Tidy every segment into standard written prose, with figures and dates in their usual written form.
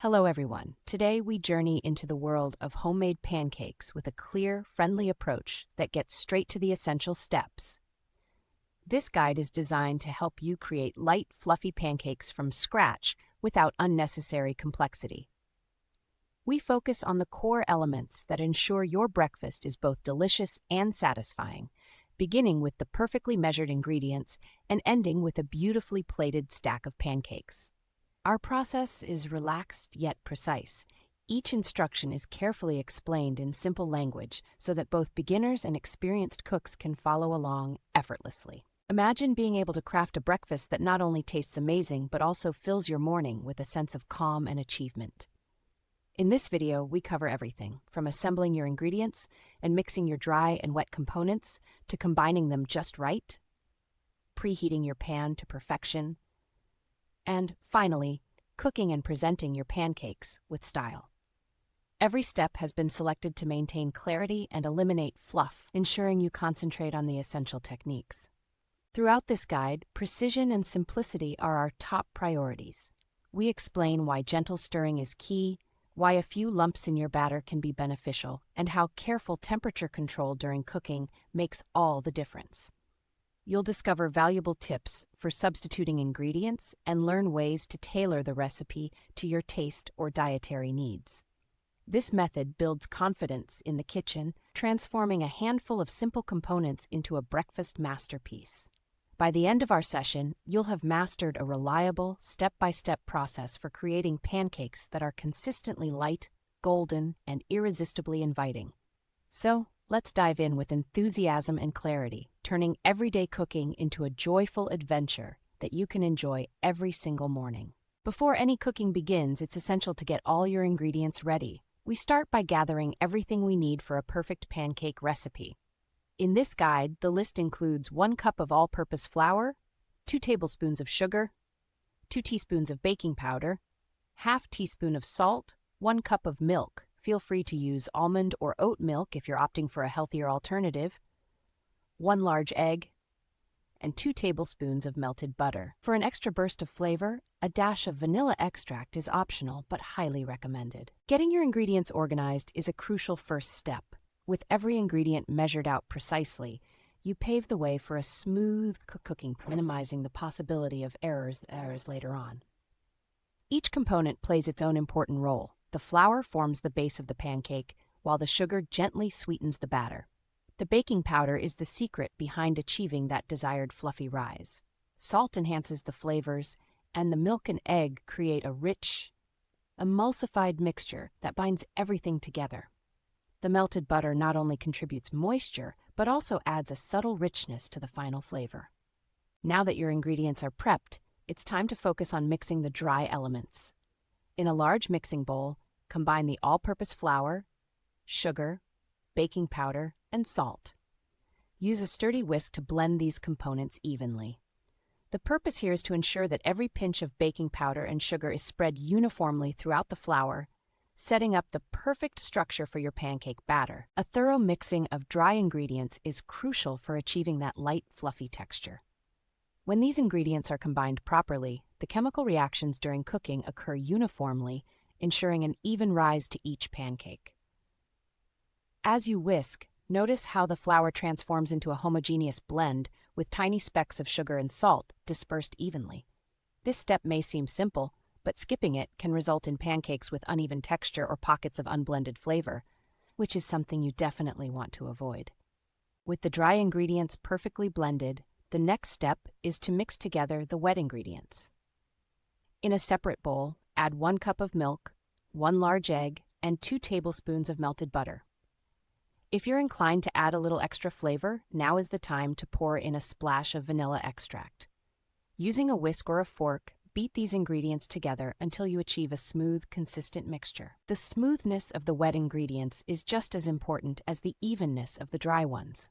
Hello everyone. Today we journey into the world of homemade pancakes with a clear, friendly approach that gets straight to the essential steps. This guide is designed to help you create light, fluffy pancakes from scratch without unnecessary complexity. We focus on the core elements that ensure your breakfast is both delicious and satisfying, beginning with the perfectly measured ingredients and ending with a beautifully plated stack of pancakes. Our process is relaxed yet precise. Each instruction is carefully explained in simple language so that both beginners and experienced cooks can follow along effortlessly. Imagine being able to craft a breakfast that not only tastes amazing but also fills your morning with a sense of calm and achievement. In this video, we cover everything from assembling your ingredients and mixing your dry and wet components to combining them just right, preheating your pan to perfection, and finally, cooking and presenting your pancakes with style. Every step has been selected to maintain clarity and eliminate fluff, ensuring you concentrate on the essential techniques. Throughout this guide, precision and simplicity are our top priorities. We explain why gentle stirring is key, why a few lumps in your batter can be beneficial, and how careful temperature control during cooking makes all the difference. You'll discover valuable tips for substituting ingredients and learn ways to tailor the recipe to your taste or dietary needs. This method builds confidence in the kitchen, transforming a handful of simple components into a breakfast masterpiece. By the end of our session, you'll have mastered a reliable, step-by-step process for creating pancakes that are consistently light, golden, and irresistibly inviting. So, let's dive in with enthusiasm and clarity, turning everyday cooking into a joyful adventure that you can enjoy every single morning. Before any cooking begins, it's essential to get all your ingredients ready. We start by gathering everything we need for a perfect pancake recipe. In this guide, the list includes 1 cup of all-purpose flour, 2 tablespoons of sugar, 2 teaspoons of baking powder, ½ teaspoon of salt, 1 cup of milk. Feel free to use almond or oat milk if you're opting for a healthier alternative, 1 large egg, and 2 tablespoons of melted butter. For an extra burst of flavor, a dash of vanilla extract is optional but highly recommended. Getting your ingredients organized is a crucial first step. With every ingredient measured out precisely, you pave the way for a smooth cooking, minimizing the possibility of errors later on. Each component plays its own important role. The flour forms the base of the pancake, while the sugar gently sweetens the batter. The baking powder is the secret behind achieving that desired fluffy rise. Salt enhances the flavors, and the milk and egg create a rich, emulsified mixture that binds everything together. The melted butter not only contributes moisture, but also adds a subtle richness to the final flavor. Now that your ingredients are prepped, it's time to focus on mixing the dry elements. In a large mixing bowl, combine the all-purpose flour, sugar, baking powder, and salt. Use a sturdy whisk to blend these components evenly. The purpose here is to ensure that every pinch of baking powder and sugar is spread uniformly throughout the flour, setting up the perfect structure for your pancake batter. A thorough mixing of dry ingredients is crucial for achieving that light, fluffy texture. When these ingredients are combined properly, the chemical reactions during cooking occur uniformly, ensuring an even rise to each pancake. As you whisk, notice how the flour transforms into a homogeneous blend with tiny specks of sugar and salt dispersed evenly. This step may seem simple, but skipping it can result in pancakes with uneven texture or pockets of unblended flavor, which is something you definitely want to avoid. With the dry ingredients perfectly blended, the next step is to mix together the wet ingredients. In a separate bowl, add 1 cup of milk, 1 large egg, and 2 tablespoons of melted butter. If you're inclined to add a little extra flavor, now is the time to pour in a splash of vanilla extract. Using a whisk or a fork, beat these ingredients together until you achieve a smooth, consistent mixture. The smoothness of the wet ingredients is just as important as the evenness of the dry ones.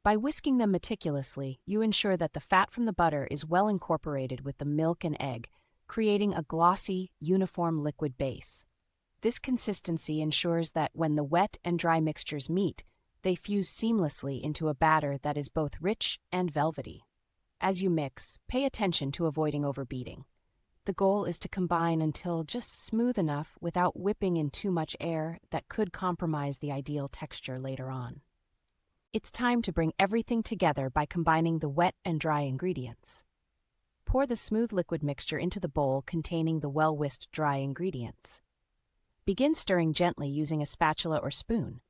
By whisking them meticulously, you ensure that the fat from the butter is well incorporated with the milk and egg, creating a glossy, uniform liquid base. This consistency ensures that when the wet and dry mixtures meet, they fuse seamlessly into a batter that is both rich and velvety. As you mix, pay attention to avoiding overbeating. The goal is to combine until just smooth enough without whipping in too much air that could compromise the ideal texture later on. It's time to bring everything together by combining the wet and dry ingredients. Pour the smooth liquid mixture into the bowl containing the well-whisked dry ingredients. Begin stirring gently using a spatula or spoon.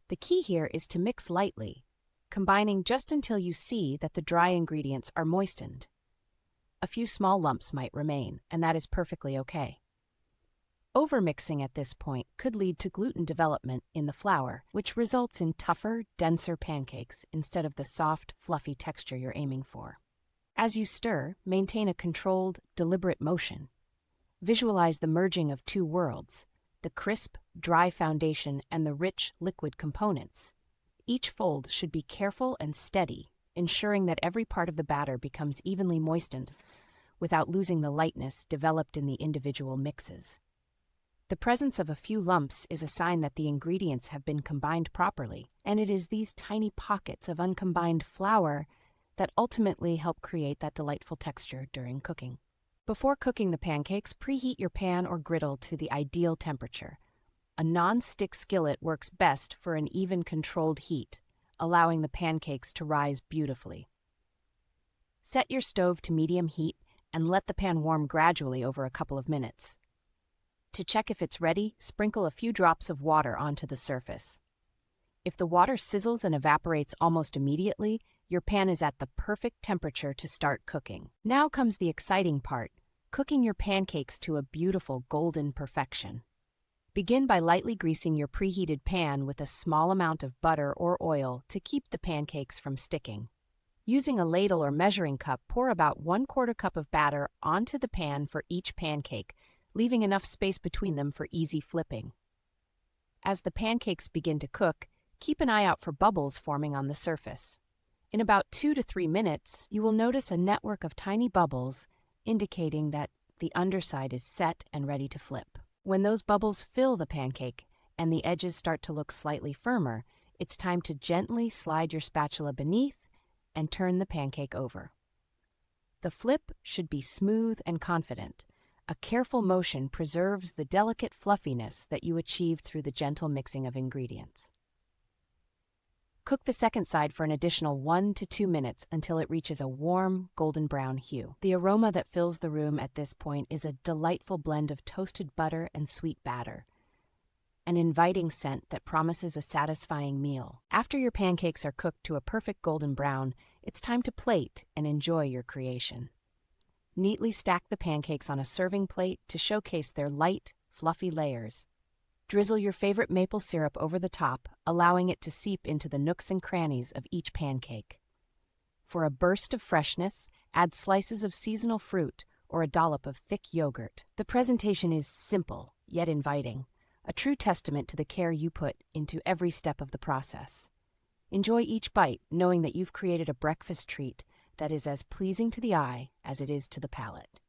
The key here is to mix lightly, combining just until you see that the dry ingredients are moistened. A few small lumps might remain, and that is perfectly okay. Overmixing at this point could lead to gluten development in the flour, which results in tougher, denser pancakes instead of the soft, fluffy texture you're aiming for. As you stir, maintain a controlled, deliberate motion. Visualize the merging of two worlds, the crisp, dry foundation and the rich, liquid components. Each fold should be careful and steady, ensuring that every part of the batter becomes evenly moistened without losing the lightness developed in the individual mixes. The presence of a few lumps is a sign that the ingredients have been combined properly, and it is these tiny pockets of uncombined flour that ultimately help create that delightful texture during cooking. Before cooking the pancakes, preheat your pan or griddle to the ideal temperature. A non-stick skillet works best for an even controlled heat, allowing the pancakes to rise beautifully. Set your stove to medium heat and let the pan warm gradually over a couple of minutes. To check if it's ready, sprinkle a few drops of water onto the surface. If the water sizzles and evaporates almost immediately, your pan is at the perfect temperature to start cooking. Now comes the exciting part, cooking your pancakes to a beautiful golden perfection. Begin by lightly greasing your preheated pan with a small amount of butter or oil to keep the pancakes from sticking. Using a ladle or measuring cup, pour about 1/4 cup of batter onto the pan for each pancake, leaving enough space between them for easy flipping. As the pancakes begin to cook, keep an eye out for bubbles forming on the surface. In about 2 to 3 minutes, you will notice a network of tiny bubbles indicating that the underside is set and ready to flip. When those bubbles fill the pancake and the edges start to look slightly firmer, it's time to gently slide your spatula beneath and turn the pancake over. The flip should be smooth and confident. A careful motion preserves the delicate fluffiness that you achieved through the gentle mixing of ingredients. Cook the second side for an additional 1 to 2 minutes until it reaches a warm, golden brown hue. The aroma that fills the room at this point is a delightful blend of toasted butter and sweet batter, an inviting scent that promises a satisfying meal. After your pancakes are cooked to a perfect golden brown, it's time to plate and enjoy your creation. Neatly stack the pancakes on a serving plate to showcase their light, fluffy layers. Drizzle your favorite maple syrup over the top, allowing it to seep into the nooks and crannies of each pancake. For a burst of freshness, add slices of seasonal fruit or a dollop of thick yogurt. The presentation is simple, yet inviting, a true testament to the care you put into every step of the process. Enjoy each bite, knowing that you've created a breakfast treat that is as pleasing to the eye as it is to the palate.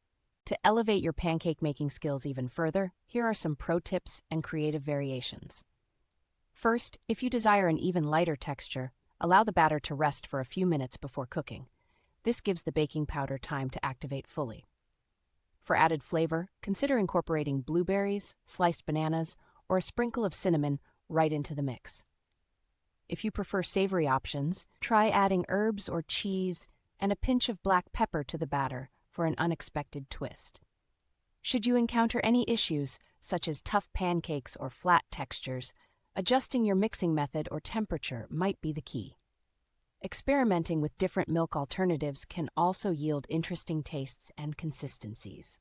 To elevate your pancake making skills even further, here are some pro tips and creative variations. First, if you desire an even lighter texture, allow the batter to rest for a few minutes before cooking. This gives the baking powder time to activate fully. For added flavor, consider incorporating blueberries, sliced bananas, or a sprinkle of cinnamon right into the mix. If you prefer savory options, try adding herbs or cheese and a pinch of black pepper to the batter for an unexpected twist. Should you encounter any issues, such as tough pancakes or flat textures, adjusting your mixing method or temperature might be the key. Experimenting with different milk alternatives can also yield interesting tastes and consistencies.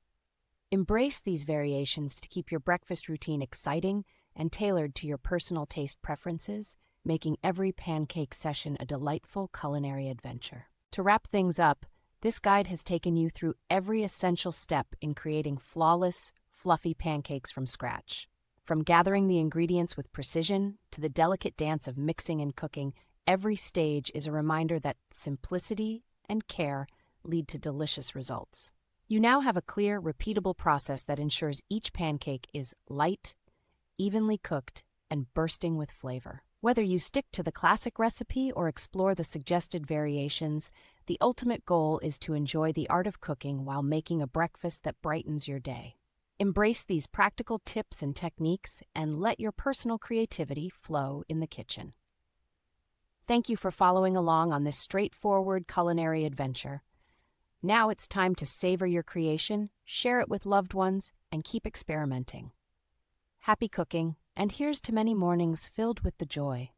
Embrace these variations to keep your breakfast routine exciting and tailored to your personal taste preferences, making every pancake session a delightful culinary adventure. To wrap things up, this guide has taken you through every essential step in creating flawless, fluffy pancakes from scratch. From gathering the ingredients with precision to the delicate dance of mixing and cooking, every stage is a reminder that simplicity and care lead to delicious results. You now have a clear, repeatable process that ensures each pancake is light, evenly cooked, and bursting with flavor. Whether you stick to the classic recipe or explore the suggested variations, the ultimate goal is to enjoy the art of cooking while making a breakfast that brightens your day. Embrace these practical tips and techniques and let your personal creativity flow in the kitchen. Thank you for following along on this straightforward culinary adventure. Now it's time to savor your creation, share it with loved ones, and keep experimenting. Happy cooking, and here's to many mornings filled with the joy